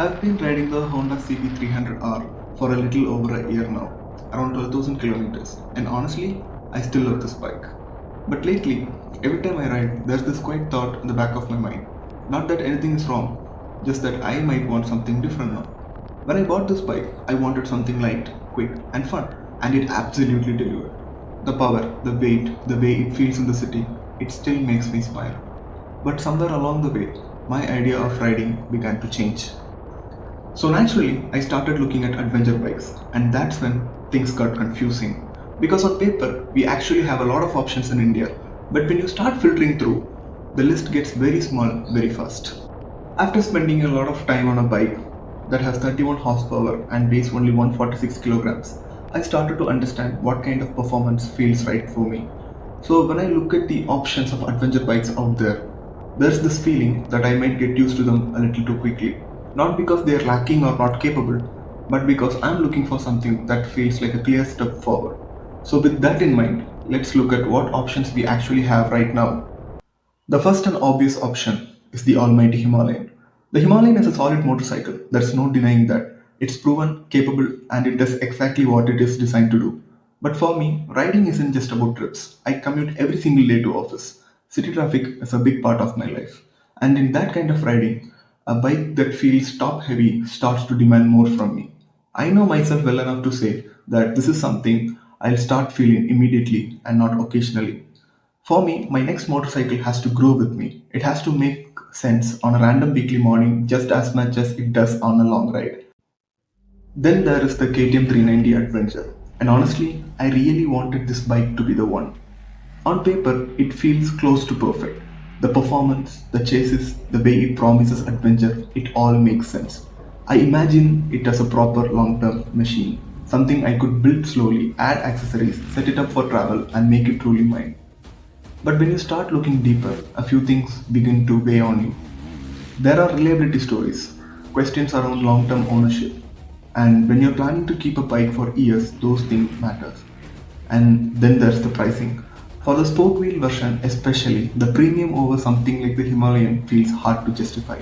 I've been riding the Honda CB300R for a little over a year now, around 12,000 kilometers, and honestly, I still love this bike. But lately, every time I ride, there's this quiet thought in the back of my mind. Not that anything is wrong, just that I might want something different now. When I bought this bike, I wanted something light, quick, and fun, and it absolutely delivered. The power, the weight, the way it feels in the city, it still makes me smile. But somewhere along the way, my idea of riding began to change. So naturally, I started looking at adventure bikes, and that's when things got confusing. Because on paper, we actually have a lot of options in India, but when you start filtering through, the list gets very small very fast. After spending a lot of time on a bike that has 31 horsepower and weighs only 146 kilograms, I started to understand what kind of performance feels right for me. So when I look at the options of adventure bikes out there, there's this feeling that I might get used to them a little too quickly. Not because they're lacking or not capable, but because I'm looking for something that feels like a clear step forward. So with that in mind, let's look at what options we actually have right now. The first and obvious option is the almighty Himalayan. The Himalayan is a solid motorcycle, there's no denying that. It's proven, capable, and it does exactly what it is designed to do. But for me, riding isn't just about trips. I commute every single day to office. City traffic is a big part of my life. And in that kind of riding, a bike that feels top heavy starts to demand more from me. I know myself well enough to say that this is something I'll start feeling immediately and not occasionally. For me, my next motorcycle has to grow with me. It has to make sense on a random weekly morning just as much as it does on a long ride. Then there is the KTM 390 Adventure. And honestly, I really wanted this bike to be the one. On paper, it feels close to perfect. The performance, the chassis, the way it promises adventure, it all makes sense. I imagine it as a proper long term machine. Something I could build slowly, add accessories, set it up for travel, and make it truly mine. But when you start looking deeper, a few things begin to weigh on you. There are reliability stories, questions around long term ownership, and when you're planning to keep a bike for years, those things matter. And then there's the pricing. For the sport wheel version, especially, the premium over something like the Himalayan feels hard to justify,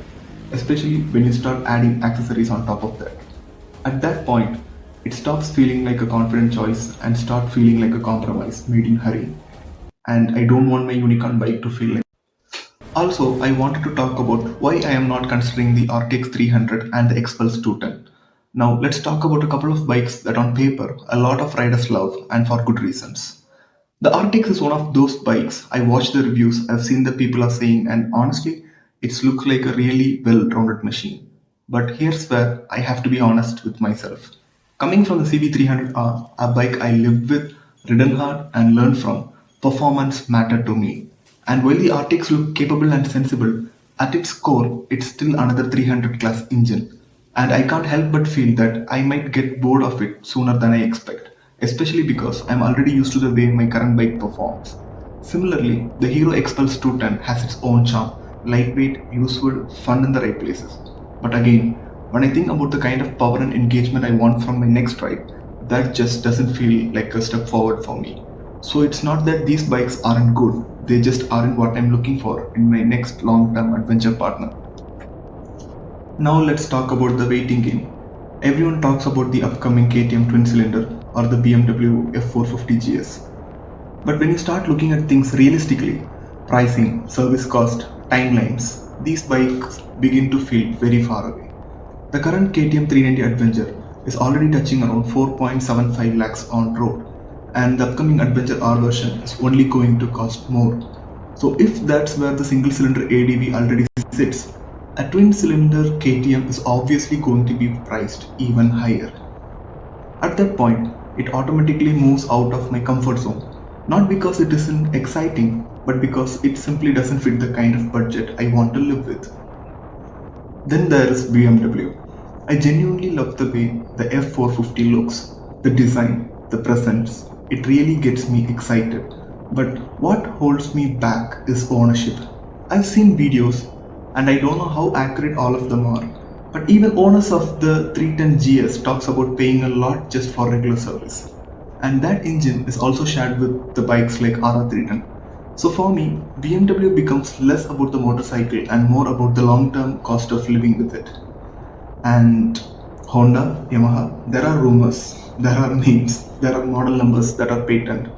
especially when you start adding accessories on top of that. At that point, it stops feeling like a confident choice and start feeling like a compromise made in hurry. And I don't want my unicorn bike to feel like. Also, I wanted to talk about why I am not considering the RTX 300 and the Xpulse 210. Now, let's talk about a couple of bikes that on paper a lot of riders love and for good reasons. The RTX is one of those bikes. I watched the reviews, I've seen the people are saying, and honestly, it looks like a really well-rounded machine. But here's where I have to be honest with myself. Coming from the CB300R, a bike I lived with, ridden hard, and learned from, performance mattered to me. And while the RTX looked capable and sensible, at its core, it's still another 300 class engine. And I can't help but feel that I might get bored of it sooner than I expect, especially because I'm already used to the way my current bike performs. Similarly, the Hero Xpulse 210 has its own charm, lightweight, useful, fun in the right places. But again, when I think about the kind of power and engagement I want from my next ride, that just doesn't feel like a step forward for me. So it's not that these bikes aren't good, they just aren't what I'm looking for in my next long term adventure partner. Now let's talk about the waiting game. Everyone talks about the upcoming KTM twin cylinder or the BMW F450 GS. But when you start looking at things realistically, pricing, service cost, timelines, these bikes begin to feel very far away. The current KTM 390 Adventure is already touching around 4.75 lakhs on road, and the upcoming Adventure R version is only going to cost more. So if that's where the single cylinder ADV already sits, a twin cylinder KTM is obviously going to be priced even higher. At that point, it automatically moves out of my comfort zone. Not because it isn't exciting, but because it simply doesn't fit the kind of budget I want to live with. Then there is BMW. I genuinely love the way the F450 looks, the design, the presence. It really gets me excited. But what holds me back is ownership. I've seen videos and I don't know how accurate all of them are. But even owners of the 310 GS talks about paying a lot just for regular service. And that engine is also shared with the bikes like RR310. So for me, BMW becomes less about the motorcycle and more about the long-term cost of living with it. And Honda, Yamaha, there are rumors, there are names, there are model numbers that are patent,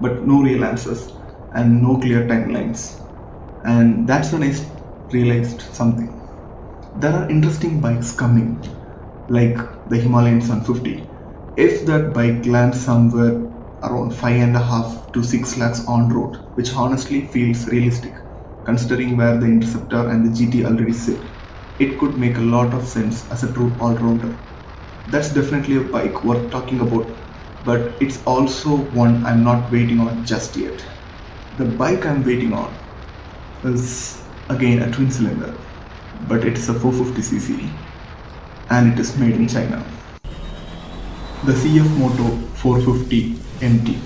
but no real answers and no clear timelines. And that's when I realized something. There are interesting bikes coming, like the Himalayan Sun 50. If that bike lands somewhere around 5.5 to 6 lakhs on road, which honestly feels realistic, considering where the Interceptor and the GT already sit, it could make a lot of sense as a true all rounder. That's definitely a bike worth talking about, but it's also one I'm not waiting on just yet. The bike I'm waiting on is again a twin cylinder, but it's a 450cc and it is made in China. The CF Moto 450 MT.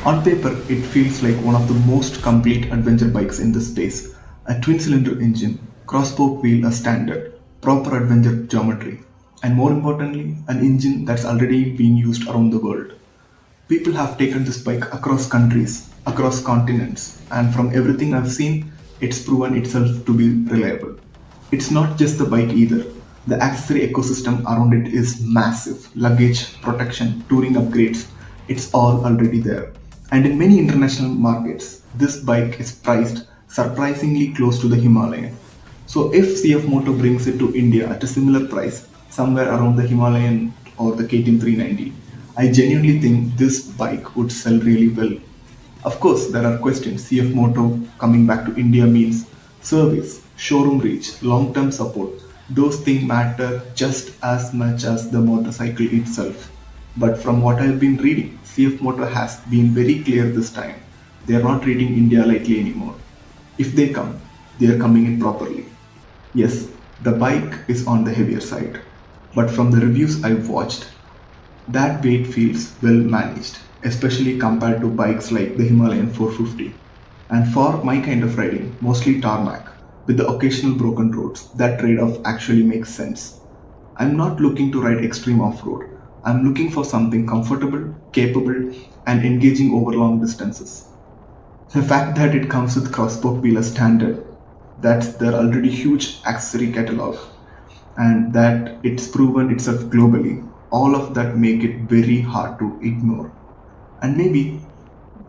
On paper, it feels like one of the most complete adventure bikes in this space. A twin cylinder engine, cross-spoke wheel as standard, proper adventure geometry, and more importantly, an engine that's already being used around the world. People have taken this bike across countries, across continents, and from everything I've seen, it's proven itself to be reliable. It's not just the bike either. The accessory ecosystem around it is massive. Luggage, protection, touring upgrades, it's all already there. And in many international markets, this bike is priced surprisingly close to the Himalayan. So if CF Moto brings it to India at a similar price, somewhere around the Himalayan or the KTM 390, I genuinely think this bike would sell really well. Of course, there are questions. CF Moto coming back to India means service, showroom reach, long term support. Those things matter just as much as the motorcycle itself. But from what I've been reading, CF Moto has been very clear this time. They are not treating India lightly anymore. If they come, they are coming in properly. Yes, the bike is on the heavier side, but from the reviews I've watched, that weight feels well managed, especially compared to bikes like the Himalayan 450. And for my kind of riding, mostly tarmac, with the occasional broken roads, that trade off actually makes sense. I'm not looking to ride extreme off road. I'm looking for something comfortable, capable, and engaging over long distances. The fact that it comes with crosspoke wheel as standard, that's their already huge accessory catalog, and that it's proven itself globally, all of that make it very hard to ignore. And maybe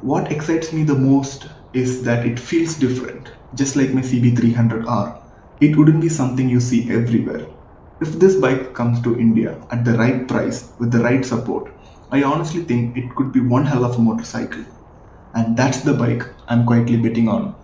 what excites me the most is that it feels different, just like my CB300R. It wouldn't be something you see everywhere. If this bike comes to India at the right price with the right support, I honestly think it could be one hell of a motorcycle. And that's the bike I'm quietly betting on.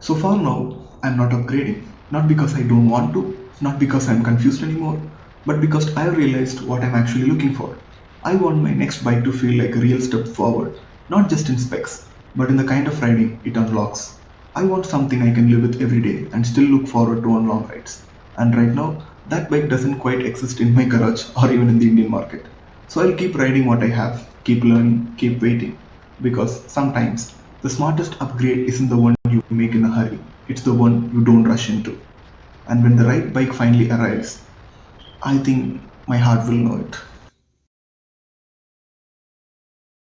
So far now, I'm not upgrading. Not because I don't want to, not because I'm confused anymore, but because I realized what I'm actually looking for. I want my next bike to feel like a real step forward, not just in specs, but in the kind of riding it unlocks. I want something I can live with every day and still look forward to on long rides. And right now, that bike doesn't quite exist in my garage or even in the Indian market. So I'll keep riding what I have, keep learning, keep waiting. Because sometimes the smartest upgrade isn't the one you make in a hurry, it's the one you don't rush into. And when the right bike finally arrives, I think my heart will know it.